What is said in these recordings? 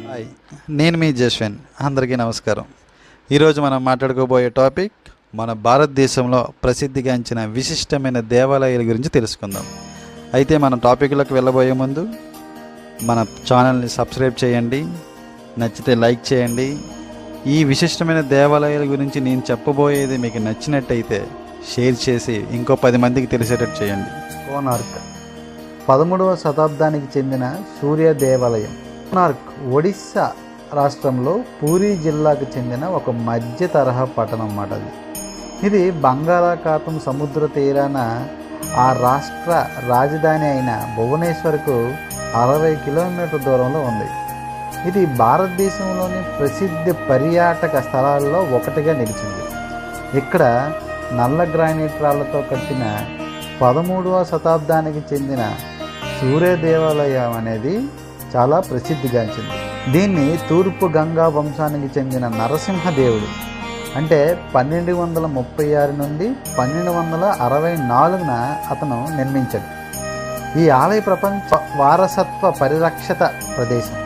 Hi, నేను మీ జశ్విన్. అందరికీ నమస్కారం. ఈరోజు మనం మాట్లాడుకోబోయే టాపిక్ మన భారతదేశంలో ప్రసిద్ధిగాంచిన విశిష్టమైన దేవాలయాల గురించి తెలుసుకుందాం. అయితే మన టాపిక్లోకి వెళ్ళబోయే ముందు మన ఛానల్ని సబ్స్క్రైబ్ చేయండి, నచ్చితే లైక్ చేయండి. ఈ విశిష్టమైన దేవాలయాల గురించి నేను చెప్పబోయేది మీకు నచ్చినట్టయితే షేర్ చేసి ఇంకో 10 మందికి తెలిసేటట్టు చేయండి. కోనార్క్ 13వ శతాబ్దానికి చెందిన సూర్య దేవాలయం. కోనార్క్ ఒడిస్సా రాష్ట్రంలో పూరీ జిల్లాకు చెందిన ఒక మధ్య తరహా పట్టణం అన్నమాట. ఇది బంగాళాఖాతం సముద్ర తీరాన ఆ రాష్ట్ర రాజధాని అయిన భువనేశ్వర్కు 60 కిలోమీటర్ల దూరంలో ఉంది. ఇది భారతదేశంలోని ప్రసిద్ధ పర్యాటక స్థలాల్లో ఒకటిగా నిలిచింది. ఇక్కడ నల్ల గ్రానైట్ రాళ్లతో కట్టిన 13వ శతాబ్దానికి చెందిన సూర్య దేవాలయం అనేది చాలా ప్రసిద్ధిగాంచింది. దీన్ని తూర్పు గంగా వంశానికి చెందిన నరసింహదేవుడు అంటే 1236 నుండి 1264న అతను నిర్మించాడు. ఈ ఆలయ ప్రపంచ వారసత్వ పరిరక్షిత ప్రదేశం.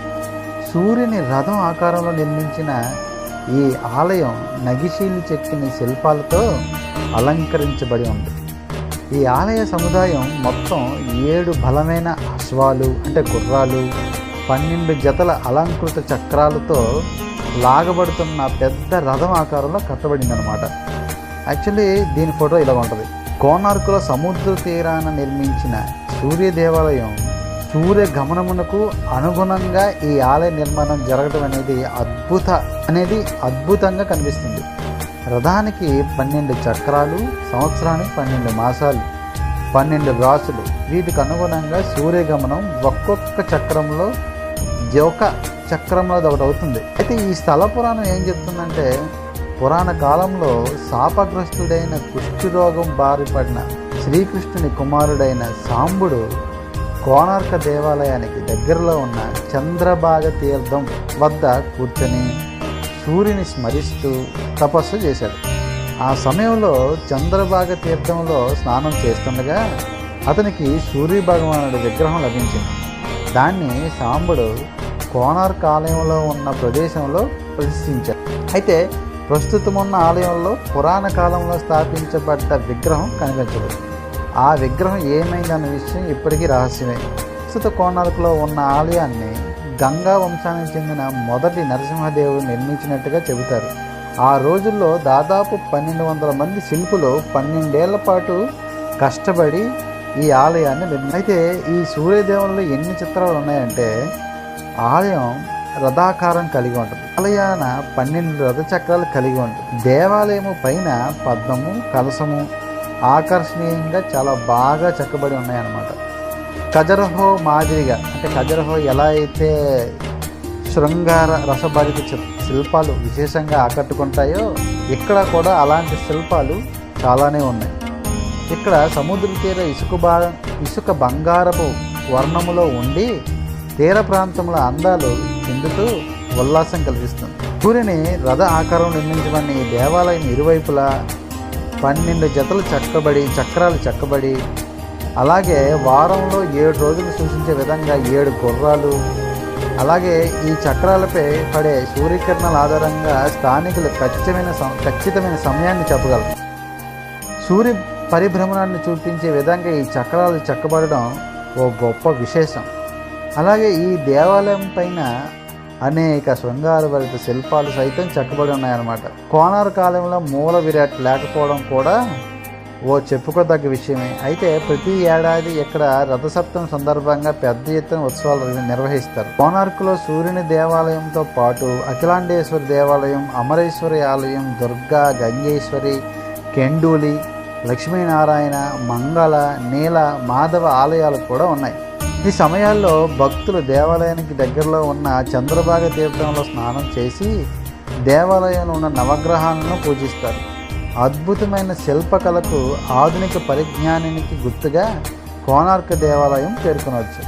సూర్యుని రథం ఆకారంలో నిర్మించిన ఈ ఆలయం నగిశీలు చెక్కిన శిల్పాలతో అలంకరించబడి ఉంది. ఈ ఆలయ సముదాయం మొత్తం 7 బలమైన అశ్వాలు అంటే గుర్రాలు, 12 జతల అలంకృత చక్రాలతో లాగబడుతున్న పెద్ద రథం ఆకారంలో కట్టబడిందనమాట. యాక్చువల్లీ దీని ఫోటో ఇలా ఉంటుంది. కోనార్కుల సముద్ర తీరాన నిర్మించిన సూర్య దేవాలయం సూర్య గమనమునకు అనుగుణంగా ఈ ఆలయ నిర్మాణం జరగడం అనేది అద్భుతంగా కనిపిస్తుంది. రథానికి 12 చక్రాలు, సంవత్సరానికి 12 మాసాలు, 12 రాసులు. వీటికి అనుగుణంగా సూర్యగమనం ఒక్కొక్క చక్రంలో ఒకటి అవుతుంది. అయితే ఈ స్థల పురాణం ఏం చెప్తుందంటే, పురాణ కాలంలో శాపగ్రస్తుడైన కుష్ఠరోగం బారిపడిన శ్రీకృష్ణుని కుమారుడైన సాంబుడు కోనార్క దేవాలయానికి దగ్గరలో ఉన్న చంద్రభాగ తీర్థం వద్ద కూర్చొని సూర్యుని స్మరిస్తూ తపస్సు చేశాడు. ఆ సమయంలో చంద్రభాగ తీర్థంలో స్నానం చేస్తుండగా అతనికి సూర్య భగవానుడి విగ్రహం లభించింది. దాన్ని సాంబుడు కోనార్క్ ఆలయంలో ఉన్న ప్రదేశంలో ప్రతిష్ఠించాడు. అయితే ప్రస్తుతం ఉన్న ఆలయంలో పురాణ కాలంలో స్థాపించబడ్డ విగ్రహం కనిపించదు. ఆ విగ్రహం ఏమైందన్న విషయం ఇప్పటికీ రహస్యమే. ప్రస్తుత కోనార్క్లో ఉన్న ఆలయాన్ని గంగా వంశానికి చెందిన మొదటి నరసింహదేవుడు నిర్మించినట్టుగా చెబుతారు. ఆ రోజుల్లో దాదాపు 1200 మంది శిల్పులు 12 ఏళ్ల పాటు కష్టపడి ఈ ఆలయాన్ని అయితే ఈ సూర్యదేవుల్లో ఎన్ని చిత్రాలు ఉన్నాయంటే, ఆలయం రథాకారం కలిగి ఉంటుంది. ఆలయాన 12 రథచక్రాలు కలిగి ఉంటుంది. దేవాలయము పైన పద్మము, కలశము ఆకర్షణీయంగా చాలా బాగా చెక్కబడి ఉన్నాయన్నమాట. ఖజరహో మాదిరిగా అంటే ఖజరహో ఎలా అయితే శృంగార రసభరిత శిల్పాలు విశేషంగా ఆకట్టుకుంటాయో, ఇక్కడ కూడా అలాంటి శిల్పాలు చాలానే ఉన్నాయి. ఇక్కడ సముద్ర తీర ఇసుక బంగారపు వర్ణములో ఉండి తీర ప్రాంతంలో అందాలు చెందుతూ ఉల్లాసం కలిగిస్తుంది. సూర్యుని రథ ఆకారం నిర్మించబడిన ఈ దేవాలయం ఇరువైపులా 12 జతలు చక్రాలు చెక్కబడి, అలాగే వారంలో 7 రోజులు సూచించే విధంగా 7 గుర్రాలు, అలాగే ఈ చక్రాలపై పడే సూర్యకిరణాల ఆధారంగా స్థానికులు ఖచ్చితమైన సమయాన్ని చెప్పగలరు. సూర్య పరిభ్రమణాన్ని చూపించే విధంగా ఈ చక్రాలు చెక్కబడడం ఓ గొప్ప విశేషం. అలాగే ఈ దేవాలయం పైన అనేక శృంగారభరిత శిల్పాలు సైతం చెక్కబడి ఉన్నాయన్నమాట. కోనార్క్ ఆలయంలో మూల విరాట్ లేకపోవడం కూడా ఓ చెప్పుకోదగ్గ విషయమే. అయితే ప్రతి ఏడాది ఇక్కడ రథసప్తమి సందర్భంగా పెద్ద ఎత్తున ఉత్సవాలు నిర్వహిస్తారు. కోనార్క్లో సూర్యుని దేవాలయంతో పాటు అఖిలాండేశ్వరి దేవాలయం, అమరేశ్వరి ఆలయం, దుర్గా, గంగేశ్వరి, కెండూలి, లక్ష్మీనారాయణ, మంగళ, నీల, మాధవ ఆలయాలు కూడా ఉన్నాయి. ఈ సమయాల్లో భక్తులు దేవాలయానికి దగ్గరలో ఉన్న చంద్రభాగ తీర్థంలో స్నానం చేసి దేవాలయంలో ఉన్న నవగ్రహాలను పూజిస్తారు. అద్భుతమైన శిల్పకళకు, ఆధునిక పరిజ్ఞానానికి గుర్తుగా కోనార్క్ దేవాలయం పేర్కొనవచ్చు.